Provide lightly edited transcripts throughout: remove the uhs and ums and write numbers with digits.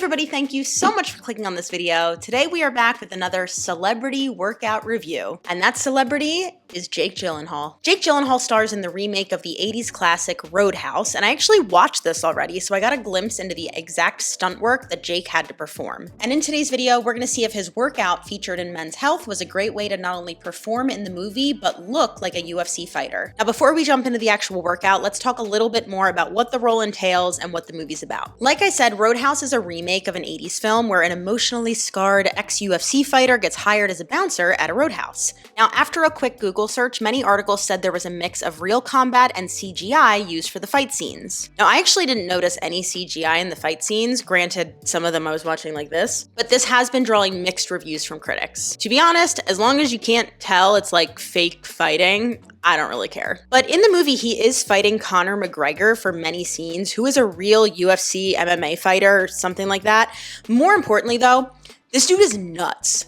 everybody, thank you so much for clicking on this video. Today we are back with another celebrity workout review, and that celebrity is Jake Gyllenhaal. Jake Gyllenhaal stars in the remake of the 80s classic Roadhouse, and I actually watched this already, so I got a glimpse into the exact stunt work that Jake had to perform. And in today's video, we're gonna see if his workout featured in Men's Health was a great way to not only perform in the movie, but look like a UFC fighter. Now, before we jump into the actual workout, let's talk a little bit more about what the role entails and what the movie's about. Like I said, Roadhouse is a remake of an 80s film where an emotionally scarred ex-UFC fighter gets hired as a bouncer at a roadhouse. Now, after a quick Google search, many articles said there was a mix of real combat and CGI used for the fight scenes. Now, I actually didn't notice any CGI in the fight scenes. Granted, some of them I was watching like this, but this has been drawing mixed reviews from critics. To be honest, as long as you can't tell it's like fake fighting, I don't really care. But in the movie, he is fighting Conor McGregor for many scenes, who is a real UFC MMA fighter or something like that. More importantly though, this dude is nuts.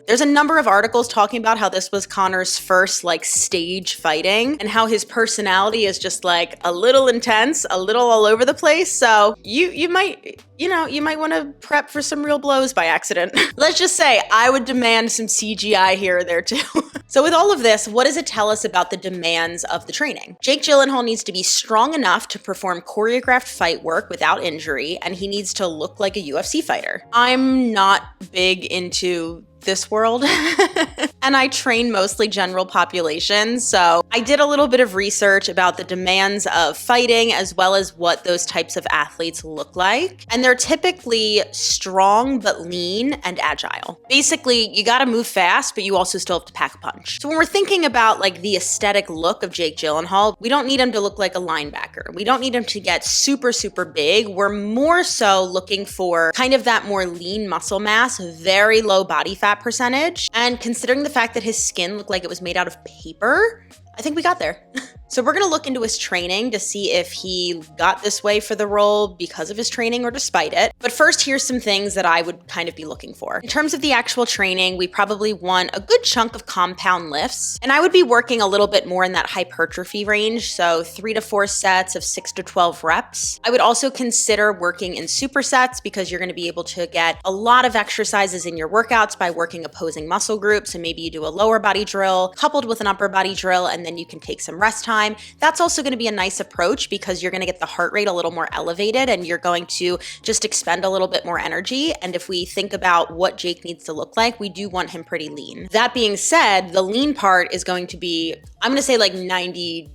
There's a number of articles talking about how this was Conor's first stage fighting and how his personality is just a little intense, a little all over the place. So you might want to prep for some real blows by accident. Let's just say I would demand some CGI here or there too. So with all of this, what does it tell us about the demands of the training? Jake Gyllenhaal needs to be strong enough to perform choreographed fight work without injury, and he needs to look like a UFC fighter. I'm not big into this world and I train mostly general population, so I did a little bit of research about the demands of fighting as well as what those types of athletes look like, and they're typically strong but lean and agile. Basically, you gotta move fast, but you also still have to pack a punch. So when we're thinking about the aesthetic look of Jake Gyllenhaal, we don't need him to look like a linebacker. We don't need him to get super big. We're more so looking for kind of that more lean muscle mass, very low body fat percentage, and considering the fact that his skin looked like it was made out of paper, I think we got there. So we're gonna look into his training to see if he got this way for the role because of his training or despite it. But first, here's some things that I would kind of be looking for. In terms of the actual training, we probably want a good chunk of compound lifts, and I would be working a little bit more in that hypertrophy range, so 3 to 4 sets of 6 to 12 reps. I would also consider working in supersets because you're gonna be able to get a lot of exercises in your workouts by working opposing muscle groups, and maybe you do a lower body drill coupled with an upper body drill, and then you can take some rest time. That's also going to be a nice approach because you're going to get the heart rate a little more elevated and you're going to just expend a little bit more energy. And if we think about what Jake needs to look like, we do want him pretty lean. That being said, the lean part is going to be, I'm going to say 90%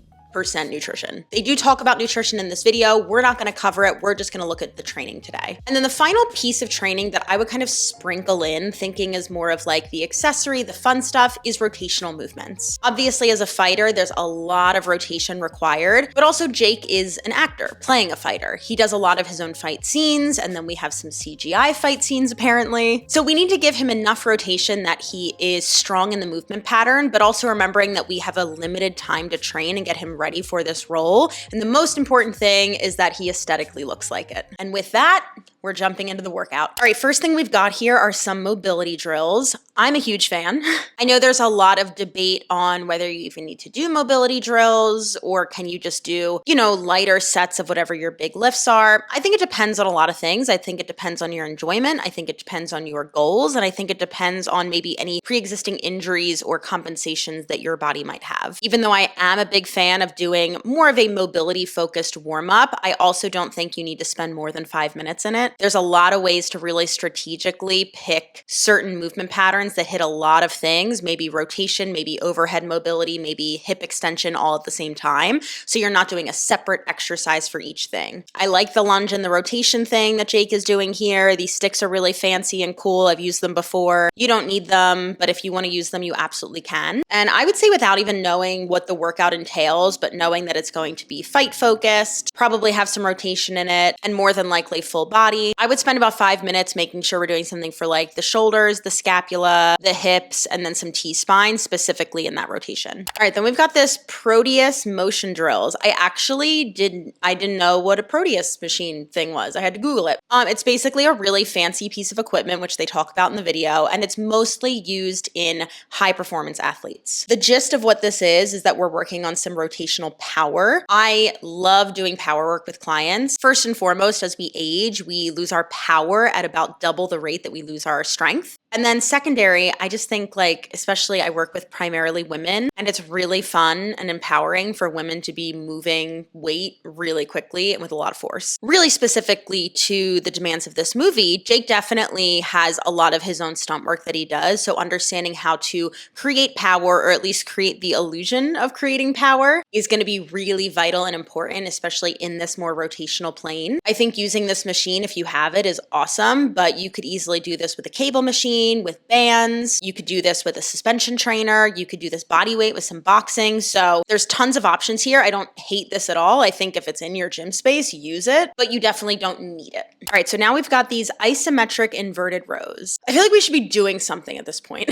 nutrition. They do talk about nutrition in this video. We're not going to cover it. We're just going to look at the training today. And then the final piece of training that I would kind of sprinkle in, thinking is more of the accessory, the fun stuff, is rotational movements. Obviously, as a fighter, there's a lot of rotation required, but also Jake is an actor playing a fighter. He does a lot of his own fight scenes, and then we have some CGI fight scenes apparently. So we need to give him enough rotation that he is strong in the movement pattern, but also remembering that we have a limited time to train and get him ready for this role. And the most important thing is that he aesthetically looks like it. And with that, we're jumping into the workout. All right, first thing we've got here are some mobility drills. I'm a huge fan. I know there's a lot of debate on whether you even need to do mobility drills or can you just do, lighter sets of whatever your big lifts are. I think it depends on a lot of things. I think it depends on your enjoyment. I think it depends on your goals. And I think it depends on maybe any pre-existing injuries or compensations that your body might have. Even though I am a big fan of doing more of a mobility focused warm up, I also don't think you need to spend more than 5 minutes in it. There's a lot of ways to really strategically pick certain movement patterns that hit a lot of things, maybe rotation, maybe overhead mobility, maybe hip extension all at the same time. So you're not doing a separate exercise for each thing. I like the lunge and the rotation thing that Jake is doing here. These sticks are really fancy and cool. I've used them before. You don't need them, but if you want to use them, you absolutely can. And I would say without even knowing what the workout entails, but knowing that it's going to be fight focused, probably have some rotation in it, and more than likely full body, I would spend about 5 minutes making sure we're doing something for the shoulders, the scapula, the hips, and then some T-spine specifically in that rotation. All right, then we've got this Proteus motion drills. I didn't know what a Proteus machine thing was. I had to Google it. It's basically a really fancy piece of equipment, which they talk about in the video, and it's mostly used in high performance athletes. The gist of what this is that we're working on some rotation rotational power. I love doing power work with clients. First and foremost, as we age, we lose our power at about double the rate that we lose our strength. And then secondary, I just think like, especially I work with primarily women, and it's really fun and empowering for women to be moving weight really quickly and with a lot of force. Really specifically to the demands of this movie, Jake definitely has a lot of his own stunt work that he does. So understanding how to create power, or at least create the illusion of creating power, is going to be really vital and important, especially in this more rotational plane. I think using this machine, if you have it, is awesome, but you could easily do this with a cable machine, with bands. You could do this with a suspension trainer. You could do this body weight with some boxing. So there's tons of options here. I don't hate this at all. I think if it's in your gym space, use it, but you definitely don't need it. All right, so now we've got these isometric inverted rows. I feel like we should be doing something at this point.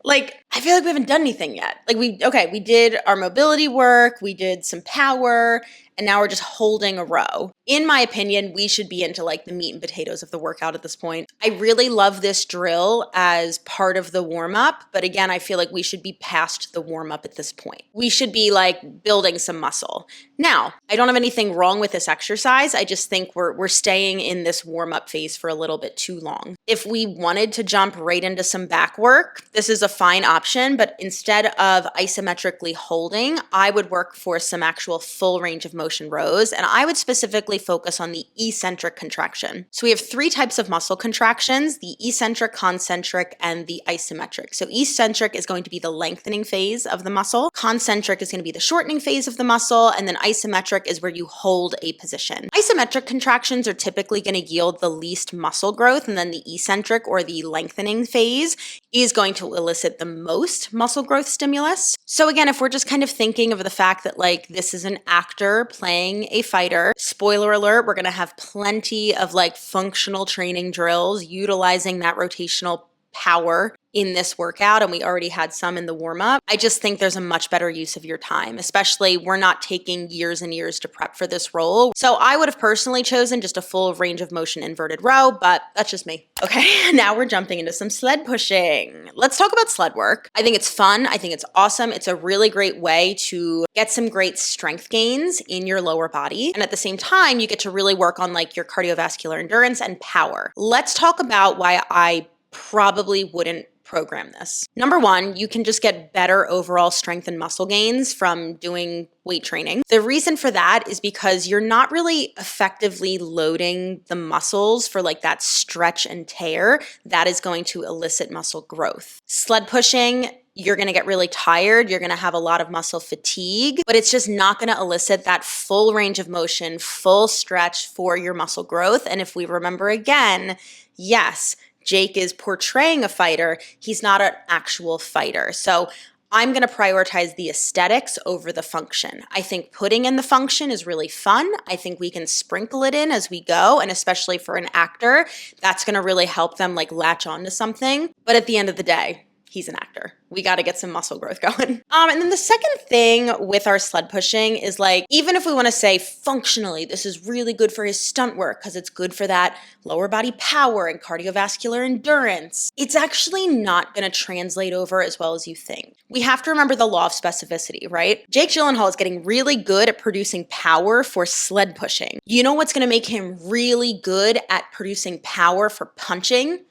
Like, I feel like we haven't done anything yet. Like we did our mobility work, we did some power, and now we're just holding a row. In my opinion, we should be into like the meat and potatoes of the workout at this point. I really love this drill as part of the warm up, but again, I feel like we should be past the warm up at this point. We should be like building some muscle. Now, I don't have anything wrong with this exercise. I just think we're staying in this warm up phase for a little bit too long. If we wanted to jump right into some back work, this is a fine option, but instead of isometrically holding, I would work for some actual full range of motion rows, and I would specifically focus on the eccentric contraction. So we have three types of muscle contractions: the eccentric, concentric, and the isometric. So eccentric is going to be the lengthening phase of the muscle, concentric is going to be the shortening phase of the muscle, and then isometric is where you hold a position. Isometric contractions are typically going to yield the least muscle growth, and then the eccentric, or the lengthening phase, is going to elicit the most muscle growth stimulus. So again, if we're just kind of thinking of the fact that like this is an actor playing a fighter, spoiler alert, we're going to have plenty of like functional training drills utilizing that rotational power in this workout, and we already had some in the warm-up. I just think there's a much better use of your time, especially we're not taking years and years to prep for this role. So I would have personally chosen just a full range of motion inverted row, but that's just me. Okay, now we're jumping into some sled pushing. Let's talk about sled work. I think it's fun. I think it's awesome. It's a really great way to get some great strength gains in your lower body. And at the same time, you get to really work on like your cardiovascular endurance and power. Let's talk about why I probably wouldn't program this. Number one, you can just get better overall strength and muscle gains from doing weight training. The reason for that is because you're not really effectively loading the muscles for like that stretch and tear that is going to elicit muscle growth. Sled pushing, you're going to get really tired. You're going to have a lot of muscle fatigue, but it's just not going to elicit that full range of motion, full stretch for your muscle growth. And if we remember again, yes, Jake is portraying a fighter. He's not an actual fighter. So I'm going to prioritize the aesthetics over the function. I think putting in the function is really fun. I think we can sprinkle it in as we go. And especially for an actor, that's going to really help them like latch on to something. But at the end of the day, he's an actor. We got to get some muscle growth going. And then the second thing with our sled pushing is like, even if we want to say functionally, this is really good for his stunt work because it's good for that lower body power and cardiovascular endurance, it's actually not going to translate over as well as you think. We have to remember the law of specificity, right? Jake Gyllenhaal is getting really good at producing power for sled pushing. You know what's going to make him really good at producing power for punching?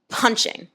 Punching.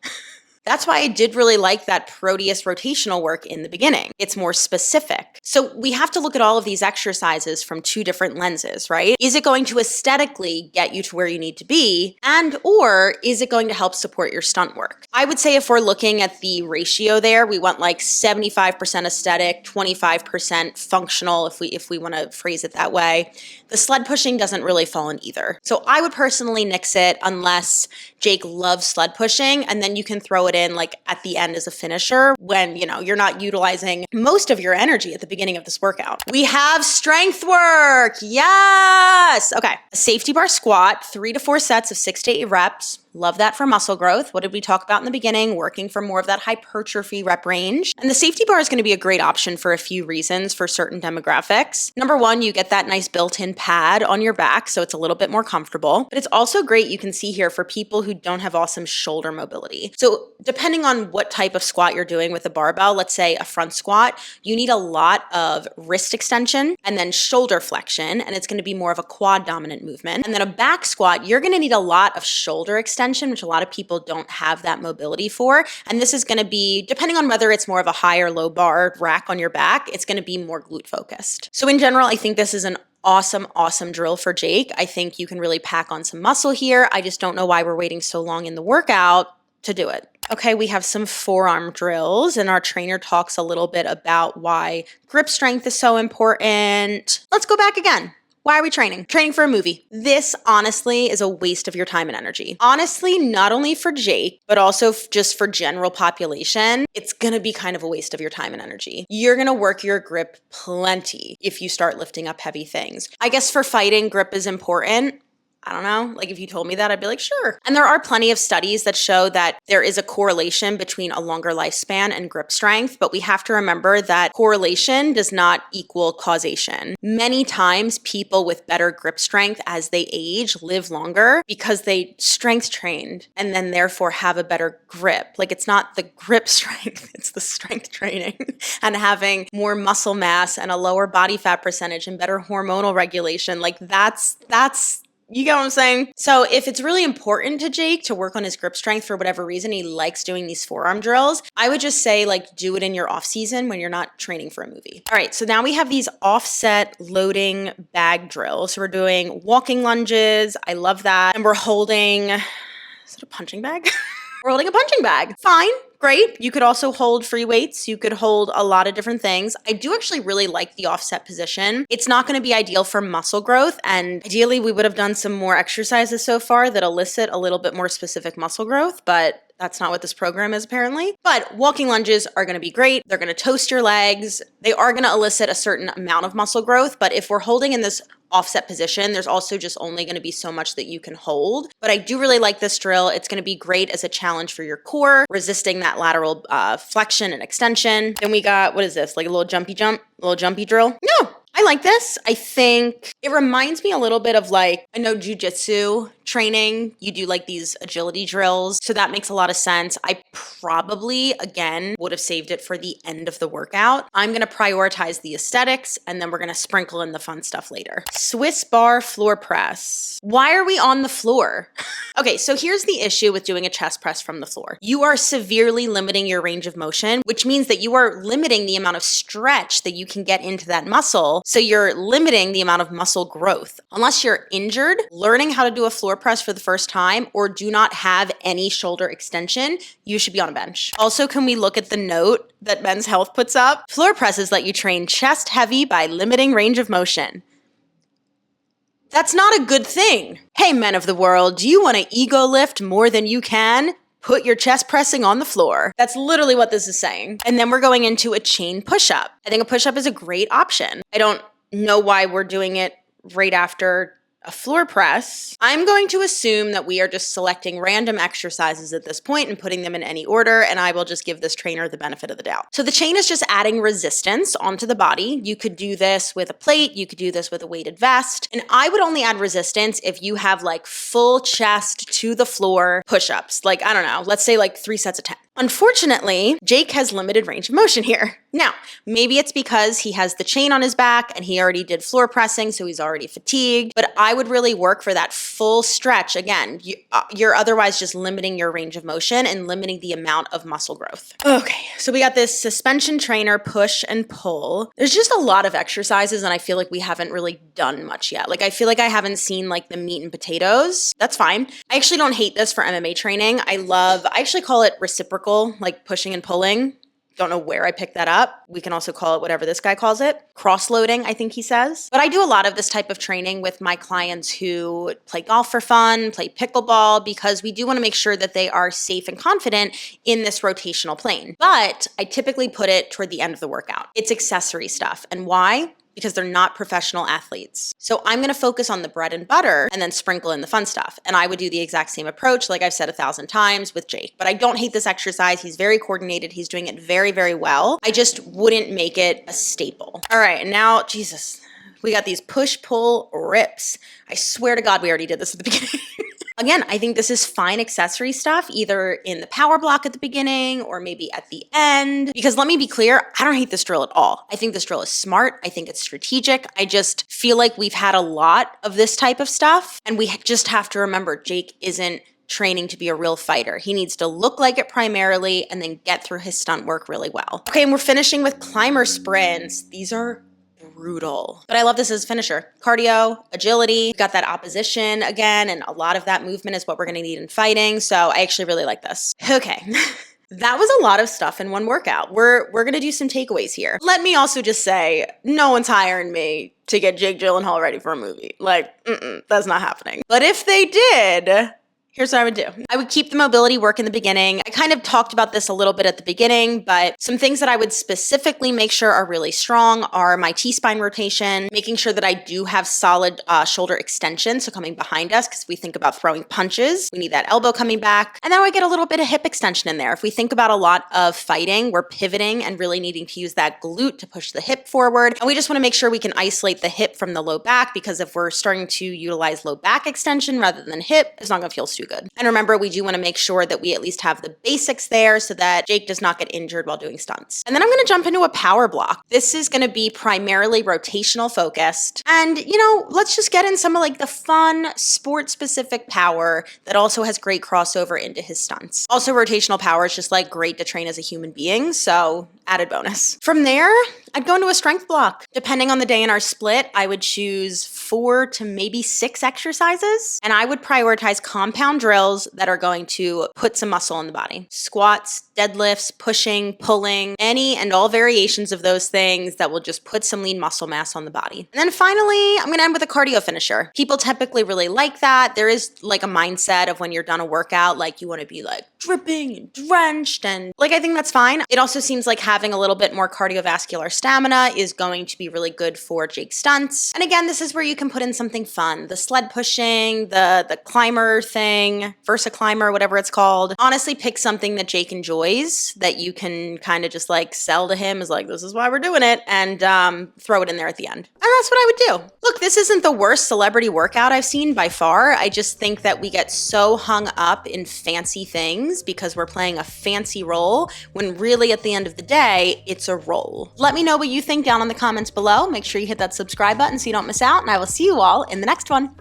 That's why I did really like that Proteus rotational work in the beginning. It's more specific. So we have to look at all of these exercises from two different lenses, right? Is it going to aesthetically get you to where you need to be? And or is it going to help support your stunt work? I would say if we're looking at the ratio there, we want like 75% aesthetic, 25% functional, if we want to phrase it that way. The sled pushing doesn't really fall in either. So I would personally nix it unless Jake loves sled pushing, and then you can throw it in like at the end as a finisher when, you know, you're not utilizing most of your energy at the beginning of this workout. We have strength work. Yes. Okay. A safety bar squat, 3 to 4 sets of 6 to 8 reps. Love that for muscle growth. What did we talk about in the beginning? Working for more of that hypertrophy rep range. And the safety bar is going to be a great option for a few reasons for certain demographics. Number one, you get that nice built-in pad on your back, so it's a little bit more comfortable. But it's also great, you can see here, for people who don't have awesome shoulder mobility. So depending on what type of squat you're doing with a barbell, let's say a front squat, you need a lot of wrist extension and then shoulder flexion, and it's going to be more of a quad dominant movement. And then a back squat, you're going to need a lot of shoulder extension, which a lot of people don't have that mobility for. And this is going to be, depending on whether it's more of a high or low bar rack on your back, it's going to be more glute focused. So in general, I think this is an awesome drill for Jake. I think you can really pack on some muscle here. I just don't know why we're waiting so long in the workout to do it. Okay, we have some forearm drills, and our trainer talks a little bit about why grip strength is so important. Let's go back again. Why are we training? Training for a movie. This honestly is a waste of your time and energy. Honestly, not only for Jake, but also just for general population, it's gonna be kind of a waste of your time and energy. You're gonna work your grip plenty if you start lifting up heavy things. I guess for fighting, grip is important. I don't know, like if you told me that, I'd be like, sure. And there are plenty of studies that show that there is a correlation between a longer lifespan and grip strength, but we have to remember that correlation does not equal causation. Many times people with better grip strength as they age live longer because they strength trained and then therefore have a better grip. Like it's not the grip strength, it's the strength training and having more muscle mass and a lower body fat percentage and better hormonal regulation. Like that's you get what I'm saying? So if it's really important to Jake to work on his grip strength for whatever reason, he likes doing these forearm drills, I would just say like do it in your off season when you're not training for a movie. All right, so now we have these offset loading bag drills. So we're doing walking lunges. I love that. And we're holding, is it a punching bag? We're holding a punching bag. Fine. Great. You could also hold free weights. You could hold a lot of different things. I do actually really like the offset position. It's not going to be ideal for muscle growth. And ideally, we would have done some more exercises so far that elicit a little bit more specific muscle growth, but that's not what this program is apparently. But walking lunges are going to be great. They're going to toast your legs. They are going to elicit a certain amount of muscle growth. But if we're holding in this offset position, there's also just only going to be so much that you can hold. But I do really like this drill. It's going to be great as a challenge for your core, resisting that lateral flexion and extension. Then we got, what is this? Like a little jumpy drill? No, I like this. I think it reminds me a little bit of like, I know jujitsu training, you do like these agility drills. So that makes a lot of sense. I probably, again, would have saved it for the end of the workout. I'm going to prioritize the aesthetics and then we're going to sprinkle in the fun stuff later. Swiss bar floor press. Why are we on the floor? Okay, so here's the issue with doing a chest press from the floor. You are severely limiting your range of motion, which means that you are limiting the amount of stretch that you can get into that muscle. So you're limiting the amount of muscle growth. Unless you're injured, learning how to do a floor press for the first time, or do not have any shoulder extension, you should be on a bench. Also, can we look at the note that Men's Health puts up? Floor presses let you train chest heavy by limiting range of motion. That's not a good thing. Hey, men of the world, do you want to ego lift more than you can? Put your chest pressing on the floor. That's literally what this is saying. And then we're going into a chain push-up. I think a push-up is a great option. I don't know why we're doing it right after a floor press. I'm going to assume that we are just selecting random exercises at this point and putting them in any order, and I will just give this trainer the benefit of the doubt. So the chain is just adding resistance onto the body. You could do this with a plate, you could do this with a weighted vest, and I would only add resistance if you have like full chest to the floor push-ups. Like, I don't know, let's say like 3 sets of 10. Unfortunately, Jake has limited range of motion here. Now, maybe it's because he has the chain on his back and he already did floor pressing, so he's already fatigued, but I would really work for that full stretch. Again, you're otherwise just limiting your range of motion and limiting the amount of muscle growth. Okay, so we got this suspension trainer push and pull. There's just a lot of exercises and I feel like we haven't really done much yet. Like I feel like I haven't seen like the meat and potatoes. That's fine. I actually don't hate this for MMA training. I actually call it reciprocal, like pushing and pulling. Don't know where I picked that up. We can also call it whatever this guy calls it. Cross-loading, I think he says. But I do a lot of this type of training with my clients who play golf for fun, play pickleball, because we do want to make sure that they are safe and confident in this rotational plane. But I typically put it toward the end of the workout. It's accessory stuff. And why? because they're not professional athletes. So I'm gonna focus on the bread and butter and then sprinkle in the fun stuff. And I would do the exact same approach, like I've said 1,000 times with Jake. But I don't hate this exercise. He's very coordinated. He's doing it very, very well. I just wouldn't make it a staple. All right, and now, Jesus, we got these push-pull rips. I swear to God, we already did this at the beginning. Again, I think this is fine accessory stuff, either in the power block at the beginning or maybe at the end. Because let me be clear, I don't hate this drill at all. I think this drill is smart. I think it's strategic. I just feel like we've had a lot of this type of stuff. And we just have to remember, Jake isn't training to be a real fighter. He needs to look like it primarily and then get through his stunt work really well. Okay, and we're finishing with climber sprints. These are brutal. But I love this as a finisher. Cardio, agility, we've got that opposition again, and a lot of that movement is what we're gonna need in fighting. So I actually really like this. Okay. That was a lot of stuff in one workout. We're gonna do some takeaways here. Let me also just say, no one's hiring me to get Jake Gyllenhaal ready for a movie. Like, that's not happening. But if they did, here's what I would do. I would keep the mobility work in the beginning. I kind of talked about this a little bit at the beginning, but some things that I would specifically make sure are really strong are my T-spine rotation, making sure that I do have solid shoulder extension, so coming behind us, because if we think about throwing punches, we need that elbow coming back. And then I would get a little bit of hip extension in there. If we think about a lot of fighting, we're pivoting and really needing to use that glute to push the hip forward. And we just want to make sure we can isolate the hip from the low back, because if we're starting to utilize low back extension rather than hip, it's not going to feel too good. And remember, we do want to make sure that we at least have the basics there so that Jake does not get injured while doing stunts. And then I'm going to jump into a power block. This is going to be primarily rotational focused. And, you know, let's just get in some of like the fun sport specific power that also has great crossover into his stunts. Also, rotational power is just like great to train as a human being. So added bonus. From there, I'd go into a strength block. Depending on the day in our split, I would choose 4 to maybe 6 exercises. And I would prioritize compound drills that are going to put some muscle in the body. Squats, deadlifts, pushing, pulling, any and all variations of those things that will just put some lean muscle mass on the body. And then finally, I'm gonna end with a cardio finisher. People typically really like that. There is like a mindset of when you're done a workout, like you wanna be like dripping and drenched, and like I think that's fine. It also seems like having a little bit more cardiovascular stamina is going to be really good for Jake's stunts. And again, this is where you can put in something fun. The sled pushing, the climber thing, Versa climber, whatever it's called. Honestly, pick something that Jake enjoys that you can kind of just like sell to him as like, this is why we're doing it, and throw it in there at the end. And that's what I would do. Look, this isn't the worst celebrity workout I've seen by far. I just think that we get so hung up in fancy things because we're playing a fancy role when really at the end of the day, it's a role. Let me know what you think down in the comments below. Make sure you hit that subscribe button so you don't miss out, and I will see you all in the next one.